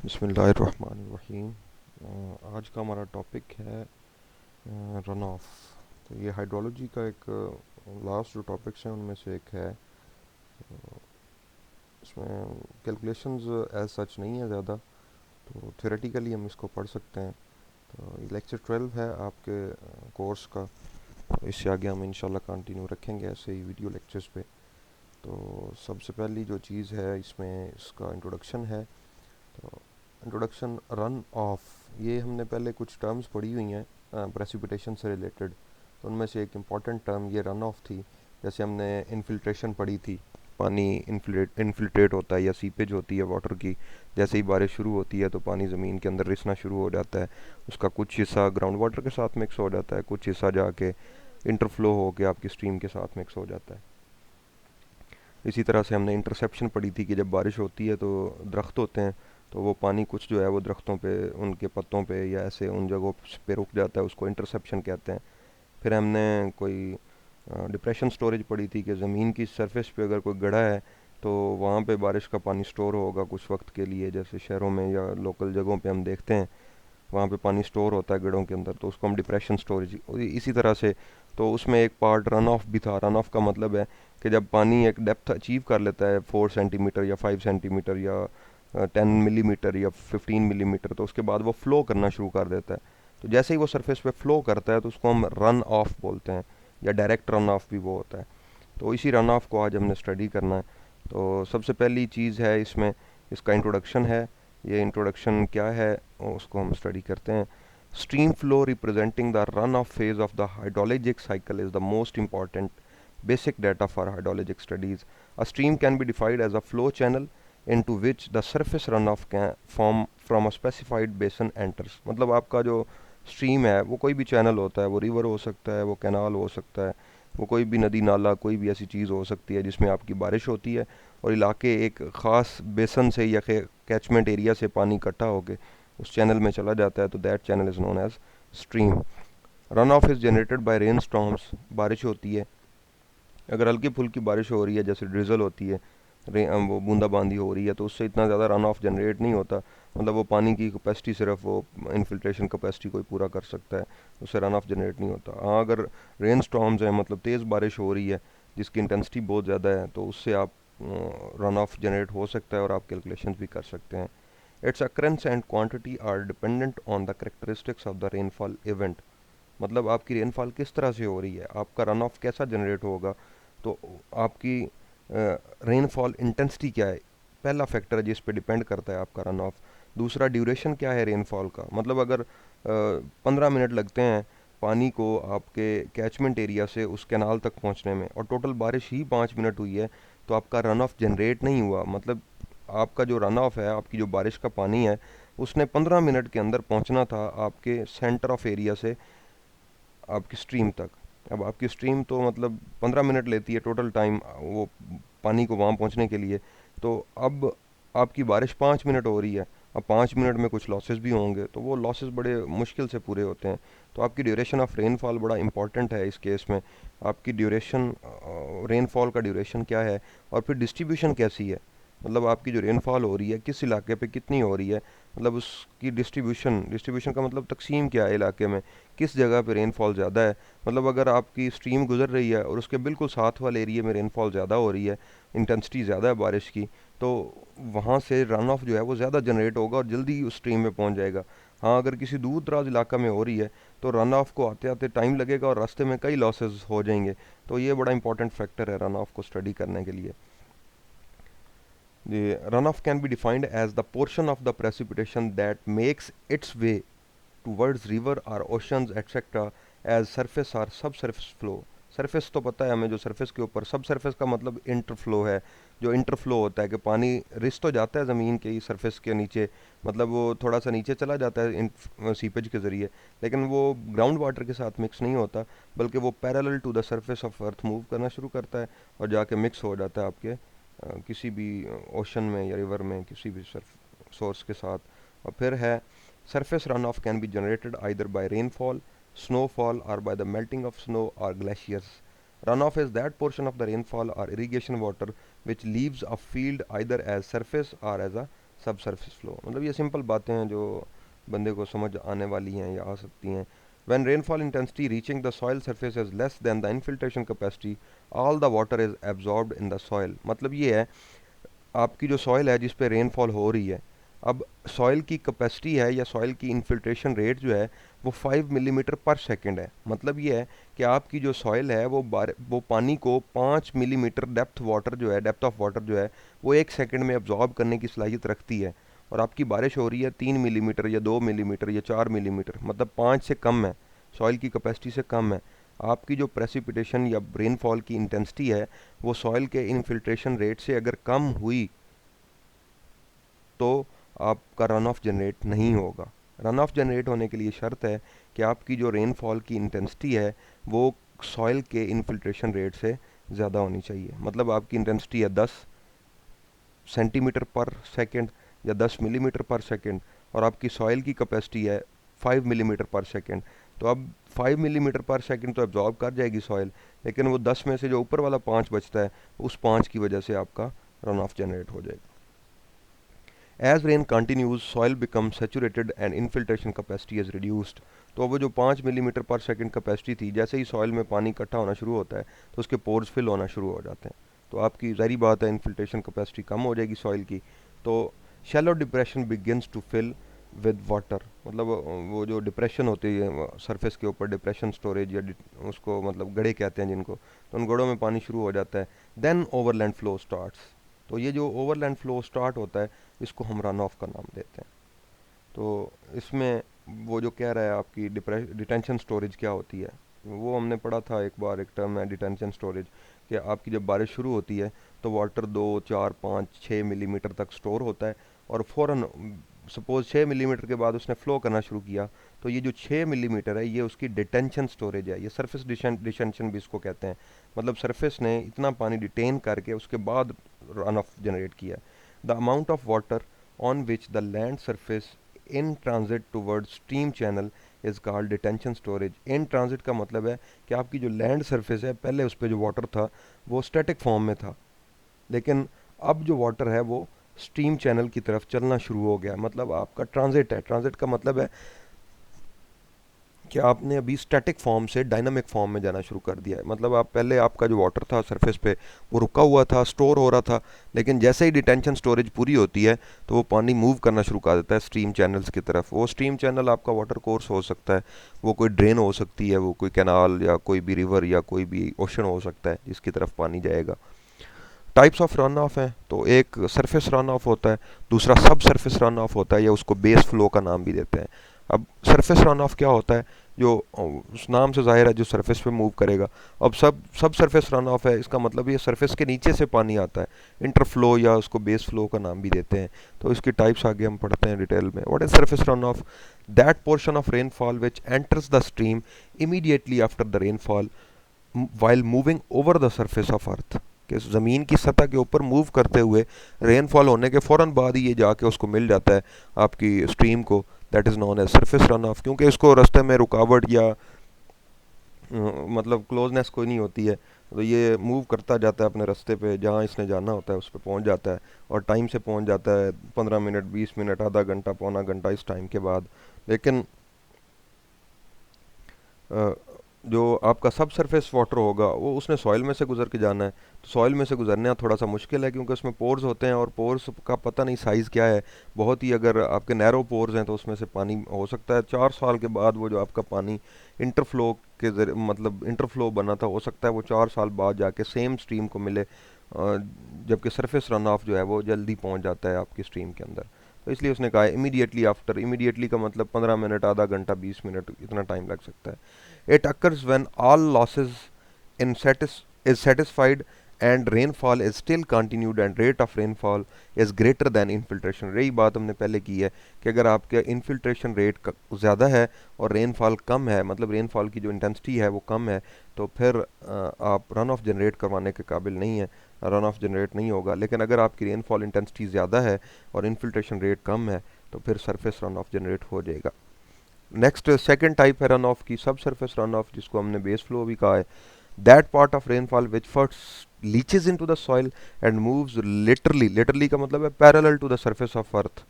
बिस्मिल्लाहिर्रहमानिर्रहीम। आज का हमारा टॉपिक है रन ऑफ। तो ये हाइड्रोलॉजी का एक लास्ट जो टॉपिक्स हैं उनमें से एक है। इसमें कैलकुलेशंस एज सच नहीं है ज़्यादा, तो थ्योरेटिकली हम इसको पढ़ सकते हैं। तो ये लेक्चर 12 है आपके कोर्स का। तो इससे आगे हम इंशाल्लाह कंटिन्यू रखेंगे ऐसे ही वीडियो लेक्चर्स पे। तो सबसे पहली जो चीज़ है इसमें इसका इंट्रोडक्शन है। तो इंट्रोडक्शन रन ऑफ, ये हमने पहले कुछ टर्म्स पढ़ी हुई हैं प्रेसिपिटेशन से रिलेटेड। तो उनमें से एक इम्पॉर्टेंट टर्म ये रन ऑफ थी। जैसे हमने इन्फिल्ट्रेशन पढ़ी थी, पानी इन्फिल्ट्रेट होता है या सीपेज होती है वाटर की। जैसे ही बारिश शुरू होती है तो पानी ज़मीन के अंदर रिसना शुरू हो जाता है। उसका कुछ हिस्सा ग्राउंड वाटर के साथ मिक्स हो जाता है, कुछ हिस्सा जाके इंटरफ्लो होके आपकी स्ट्रीम के साथ मिक्स हो जाता है। इसी तरह से हमने इंटरसेप्शन पढ़ी थी कि जब बारिश होती है तो दरख्त होते हैं, तो वो पानी कुछ जो है वो दरख्तों पे, उनके पत्तों पे या ऐसे उन जगहों पे रुक जाता है, उसको इंटरसेप्शन कहते हैं। फिर हमने कोई डिप्रेशन स्टोरेज पढ़ी थी कि ज़मीन की सरफेस पे अगर कोई गड्ढा है तो वहाँ पे बारिश का पानी स्टोर होगा कुछ वक्त के लिए। जैसे शहरों में या लोकल जगहों पे हम देखते हैं वहाँ पे पानी स्टोर होता है गड्ढों के अंदर, तो उसको हम डिप्रेशन स्टोरेज। इसी तरह से तो उसमें एक पार्ट रन ऑफ भी था। रन ऑफ का मतलब है कि जब पानी एक डेप्थ अचीव कर लेता है 4 सेंटीमीटर या 5 सेंटीमीटर या 10 मिलीमीटर या 15 मिलीमीटर, तो उसके बाद वो फ़्लो करना शुरू कर देता है। तो जैसे ही वो सरफेस पे फ़्लो करता है तो उसको हम रन ऑफ बोलते हैं, या डायरेक्ट रन ऑफ भी वो होता है। तो इसी रन ऑफ को आज हमने स्टडी करना है। तो सबसे पहली चीज़ है इसमें, इसका इंट्रोडक्शन है। ये इंट्रोडक्शन क्या है उसको हम स्टडी करते हैं। Stream flow representing the run of phase of the hydrologic cycle is the most important basic data for hydrologic studies. A stream can be defined as a flow channel into which the surface runoff can form from a specified basin enters. मतलब आपका जो stream है वो कोई भी channel होता है, वो रिवर हो सकता है, वो कैनाल हो सकता है, वो कोई भी नदी नाला, कोई भी ऐसी चीज़ हो सकती है जिसमें आपकी बारिश होती है और इलाके एक ख़ास बेसन से या कैचमेंट एरिया से पानी इकट्ठा होकर उस चैनल में चला जाता है। तो that channel is known as stream. Runoff is generated by rainstorms. बारिश होती है, अगर हल्की फुल्की बारिश हो रही है जैसे ड्रिजल होती है, वो बूंदाबांदी हो रही है, तो उससे इतना ज़्यादा रन ऑफ जनरेट नहीं होता। मतलब वो पानी की कैपेसिटी सिर्फ वो इनफिल्ट्रेशन कैपेसिटी कोई पूरा कर सकता है, उससे रन ऑफ जनरेट नहीं होता। हाँ, अगर रेन स्टॉर्म्स हैं, मतलब तेज़ बारिश हो रही है जिसकी इंटेंसिटी बहुत ज़्यादा है, तो उससे आप रन ऑफ जनरेट हो सकता है और आप कैलकुलेशन भी कर सकते हैं। Its occurrence and quantity are dependent on the characteristics of the rainfall event. मतलब आपकी रेनफॉल किस तरह से हो रही है, आपका रन ऑफ कैसा जनरेट होगा, तो आपकी रेनफॉल इंटेंसिटी क्या है, पहला फैक्टर है जिस पे डिपेंड करता है आपका रन ऑफ। दूसरा, ड्यूरेशन क्या है रेनफॉल का, मतलब अगर 15 मिनट लगते हैं पानी को आपके कैचमेंट एरिया से उस कैनाल तक पहुंचने में और टोटल बारिश ही 5 मिनट हुई है, तो आपका रन ऑफ जनरेट नहीं हुआ। मतलब आपका जो रन ऑफ है, आपकी जो बारिश का पानी है, उसने 15 मिनट के अंदर पहुंचना था आपके सेंटर ऑफ एरिया से आपकी स्ट्रीम तक। अब आपकी स्ट्रीम तो मतलब 15 मिनट लेती है टोटल टाइम वो पानी को वहाँ पहुँचने के लिए। तो अब आपकी बारिश 5 मिनट हो रही है, अब 5 मिनट में कुछ लॉसेस भी होंगे, तो वो लॉसेस बड़े मुश्किल से पूरे होते हैं। तो आपकी ड्यूरेशन ऑफ रेनफॉल बड़ा इंपॉर्टेंट है इस केस में। आपकी ड्यूरेशन, रेनफॉल का ड्यूरेशन क्या है और फिर डिस्ट्रीब्यूशन कैसी है, मतलब आपकी जो रेनफॉल हो रही है किस इलाके पे कितनी हो रही है, मतलब उसकी डिस्ट्रीब्यूशन, डिस्ट्रीब्यूशन का मतलब तकसीम क्या है इलाके में, किस जगह पे रेनफॉल ज़्यादा है। मतलब अगर आपकी स्ट्रीम गुजर रही है और उसके बिल्कुल साथ वाले एरिया में रेनफॉल ज़्यादा हो रही है, इंटेंसिटी ज़्यादा है बारिश की, तो वहाँ से रन ऑफ जो है वो ज़्यादा जनरेट होगा और जल्दी उस स्ट्रीम में पहुँच जाएगा। हाँ, अगर किसी दूर दराज इलाका में हो रही है तो रन ऑफ को आते आते टाइम लगेगा और रास्ते में कई लॉसेस हो जाएंगे। तो ये बड़ा इंपॉर्टेंट फैक्टर है रन ऑफ को स्टडी करने के लिए। The runoff can be defined as the portion of the precipitation that makes its way towards river or oceans etc. as surface or subsurface flow. Surface तो पता है हमें, जो सरफेस के ऊपर, सब सरफेस का मतलब इंटरफ्लो है। जो इंटरफ्लो होता है कि पानी रिस तो जाता है ज़मीन के सरफेस के नीचे, मतलब वो थोड़ा सा नीचे चला जाता है सीपेज के ज़रिए, लेकिन वो ग्राउंड वाटर के साथ मिक्स नहीं होता, बल्कि वो parallel to the surface of earth move करना शुरू करता है और जाके मिक्स हो जाता है आपके किसी भी ओशन में या रिवर में किसी भी सोर्स के साथ। और फिर है surface run of can be generated either bye rainfall, snowfall or by the melting of snow or glaciers. Runoff is that portion of the rainfall or irrigation water which leaves a field either as surface or as a सब surface flow, मतलब ये simple बातें हैं जो बंदे को समझ आने वाली हैं या आ सकती हैं। When rainfall intensity reaching the soil surface is less than the infiltration capacity, all the water is absorbed in the soil। मतलब ये है आपकी जो सॉइल है जिस पे रेनफॉल हो रही है, अब सॉइल की कैपेसिटी है या सॉइल की इन्फिल्ट्रेशन रेट जो है वो 5 मिलीमीटर पर सेकेंड है। मतलब ये है कि आपकी जो सॉइल है वो पानी को 5 मिलीमीटर डेप्थ ऑफ वाटर जो है वो 1 सेकेंड में अब्जॉर्ब करने की सलाहियत रखती है। और आपकी बारिश हो रही है 3 मिलीमीटर या 2 मिलीमीटर या 4 मिलीमीटर, मतलब 5 से कम है, सॉइल की कैपेसिटी से कम है। आपकी जो प्रेसिपिटेशन या रेनफॉल की इंटेंसिटी है वो सॉइल के इनफिल्ट्रेशन रेट से अगर कम हुई तो आपका रन ऑफ जनरेट नहीं होगा। रन ऑफ जनरेट होने के लिए शर्त है कि आपकी जो रेनफॉल की इंटेंसिटी है वो सॉइल के इनफिल्ट्रेशन रेट से ज़्यादा होनी चाहिए। मतलब आपकी इंटेंसिटी है 10 सेंटीमीटर पर सेकेंड या 10 मिलीमीटर पर सेकेंड और आपकी सॉइल की कैपेसिटी है 5 मिलीमीटर पर सेकेंड। तो अब 5 मिलीमीटर पर सेकेंड तो एब्जॉर्ब कर जाएगी सॉइल, लेकिन वो 10 में से जो ऊपर वाला 5 बचता है उस 5 की वजह से आपका रन ऑफ जनरेट हो जाएगा। As rain continues, soil becomes saturated and infiltration capacity is reduced। तो वो जो 5 मिलीमीटर पर सेकेंड कैपेसिटी थी, जैसे ही सॉइल में पानी इकट्ठा होना शुरू होता है तो उसके पोर्स फिल होना शुरू हो जाते हैं। तो आपकी ज़ाहिर बात है इन्फिल्ट्रेशन कैपेसिटी कम हो जाएगी सॉइल की। तो shallow depression begins to fill with water, मतलब वो जो डिप्रेशन होती है सरफेस के ऊपर, डिप्रेशन स्टोरेज या उसको मतलब गड्ढे कहते हैं जिनको, तो उन गड्ढों में पानी शुरू हो जाता है। Then overland flow starts. तो ये जो ओवरलैंड फ्लो स्टार्ट होता है इसको हम रन ऑफ का नाम देते हैं। तो इसमें वो जो कह रहा है आपकी डिटेंशन स्टोरेज क्या होती है, वो हमने पढ़ा था एक बार, एक टर्म है डिटेंशन स्टोरेज, कि आपकी जब बारिश शुरू होती है तो वाटर 2 4 5 6 मिलीमीटर तक स्टोर होता है और फ़ौरन सपोज 6 मिलीमीटर के बाद उसने फ़्लो करना शुरू किया तो ये जो 6 मिलीमीटर है ये उसकी डिटेंशन स्टोरेज है, ये सरफेस डिटेंशन भी इसको कहते हैं। मतलब सरफेस ने इतना पानी डिटेन करके उसके बाद रन ऑफ जनरेट किया। The amount of water on which the land surface in transit towards stream channel is called detention storage। in transit का मतलब है कि आपकी जो लैंड सरफेस है पहले उस पर जो वाटर था वो स्टैटिक फॉर्म में था, लेकिन अब जो वाटर है वो स्ट्रीम चैनल की तरफ चलना शुरू हो गया। मतलब आपका ट्रांजिट है। ट्रांजिट का मतलब है कि आपने अभी स्टैटिक फॉर्म से डायनामिक फॉर्म में जाना शुरू कर दिया है। मतलब आप पहले आपका जो वाटर था सरफेस पे वो रुका हुआ था, स्टोर हो रहा था, लेकिन जैसे ही डिटेंशन स्टोरेज पूरी होती है तो वो पानी मूव करना शुरू कर देता है स्ट्रीम चैनल्स की तरफ। वो स्ट्रीम चैनल आपका वाटर कोर्स हो सकता है, वो कोई ड्रेन हो सकती है, वो कोई कैनाल या कोई भी रिवर या कोई भी ओशन हो सकता है जिसकी तरफ पानी जाएगा। टाइप्स ऑफ रन ऑफ है, तो एक सरफेस रन ऑफ होता है, दूसरा सब सरफेस रन ऑफ होता है या उसको बेस फ्लो का नाम भी देते हैं। अब सरफेस रन ऑफ क्या होता है, जो उस नाम से जाहिर है जो सरफेस पे मूव करेगा। अब सब सरफेस रन ऑफ है, इसका मतलब ये सरफेस के नीचे से पानी आता है, इंटरफ्लो या उसको बेस फ्लो का नाम भी देते हैं। तो इसकी टाइप्स आगे हम पढ़ते हैं डिटेल में। What is surface run of? That portion of rainfall which enters the stream immediately after the rainfall while moving over the surface of अर्थ, कि ज़मीन की सतह के ऊपर मूव करते हुए रेनफॉल होने के फ़ौरन बाद ही ये जाके उसको मिल जाता है आपकी स्ट्रीम को। That is known as surface runoff, क्योंकि इसको रास्ते में रुकावट या मतलब क्लोजनेस कोई नहीं होती है, तो ये मूव करता जाता है अपने रास्ते पे, जहाँ इसने जाना होता है उस पर पहुँच जाता है और टाइम से पहुँच जाता है, 15 मिनट 20 मिनट आधा घंटा पौना घंटा इस टाइम के बाद। लेकिन जो आपका सब सरफेस वाटर होगा वो उसने सॉइल में से गुजर के जाना है। तो सॉइल में से गुजरना थोड़ा सा मुश्किल है क्योंकि उसमें पोर्स होते हैं और पोर्स का पता नहीं साइज़ क्या है। बहुत ही अगर आपके नैरो पोर्स हैं तो उसमें से पानी हो सकता है 4 साल के बाद वो जो आपका पानी इंटरफ्लो के मतलब इंटरफ्लो बना था, हो सकता है वो 4 साल बाद जाके सेम स्ट्रीम को मिले, जबकि सरफेस रन ऑफ जो है वो जल्दी पहुंच जाता है आपकी स्ट्रीम के अंदर। तो इसलिए उसने कहा है इमीडिएटली आफ्टर। इमीडिएटली का मतलब 15 मिनट आधा घंटा 20 मिनट इतना टाइम लग सकता है। It occurs when all losses is satisfied and rainfall is still continued and rate of rainfall is greater than infiltration। रही बात हमने पहले की है कि अगर आपके इन्फिल्ट्रेशन रेट ज़्यादा है और रेनफॉल कम है, मतलब रेनफॉल की जो इंटेंसिटी है वो कम है, तो फिर आप रन ऑफ जनरेट करवाने के काबिल नहीं है, रन ऑफ जनरेट नहीं होगा। लेकिन अगर आपकी रेनफॉल इंटेंसिटी ज़्यादा है और इन्फिल्ट्रेशन रेट कम है तो फिर सरफेस रन ऑफ जनरेट हो जाएगा। नेक्स्ट सेकंड टाइप है रन ऑफ की, सब सरफेस रन ऑफ, जिसको हमने बेस फ्लो भी कहा है। That part of rainfall which first leaches in to the soil and moves literally, literally का मतलब है parallel to the surface of earth,